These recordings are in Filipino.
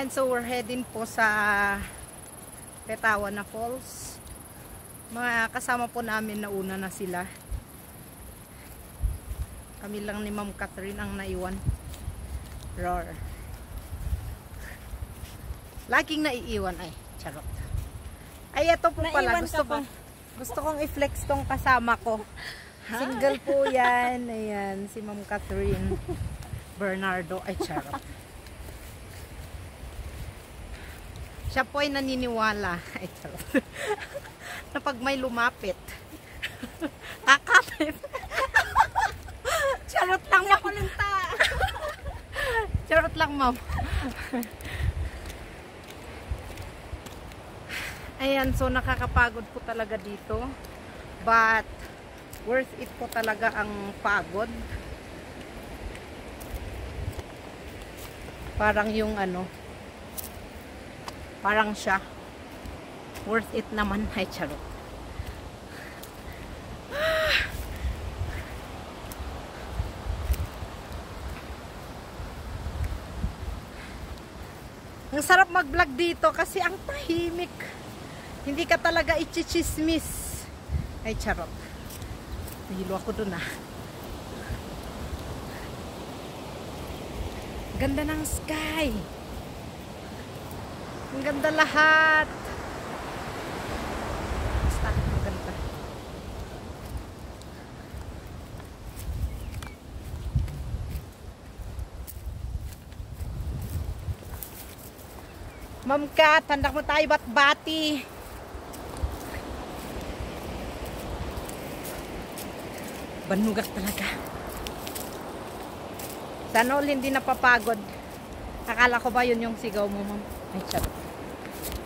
Ayan, so we're heading po sa Petawa na Falls. Mga kasama po namin nauna na sila. Kami lang ni Ma'am Catherine ang naiwan. Roar. Laging naiiwan ay. Charot. Ay, ito po pala. Gusto kong i-flex tong kasama ko. Single po yan. Ayan, si Ma'am Catherine Bernardo. Ay, charot. Siya po ay naniniwala. Ay, charot. Na pag may lumapit. Kakapit. Charot lang, ma'am. Charot lang, ma'am. Ayan, so nakakapagod po talaga dito. But, worth it po talaga ang pagod. Parang yung ano, parang siya. Worth it naman. Ay, charot. Ang sarap mag-vlog dito kasi ang tahimik. Hindi ka talaga ichichismis. Ay, charot. Nahilo ako dun ah. Ganda ng sky. Ang ganda lahat. Basta, ang ganda. Ma'am Kat, handak mo tayo bat-bati. Banugak talaga. Sana all hindi napapagod. Akala ko ba yun yung sigaw mo, ma'am? Ay, charot.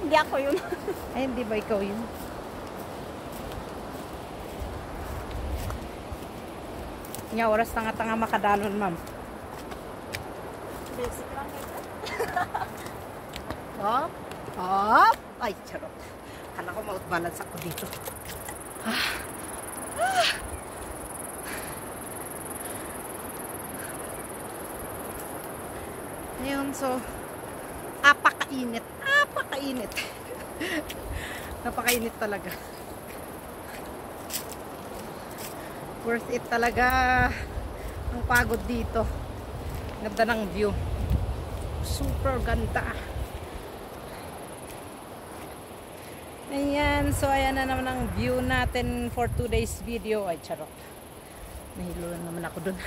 Hindi ako yun. Ay, hindi ba ikaw yun? Nga oras tanga-tanga makadalon, ma'am. Basic lang ito. Hop, hop. Ay, charot. Akala ko ma-outbalance ako dito. Ayun, so apakainit. Apakainit. Napakainit talaga. Worth it talaga ang pagod dito. Ganda ng view. Super ganda. Ayan, so ayan na naman ang view natin for today's video. Ay, charot. Nahilo lang naman ako dun.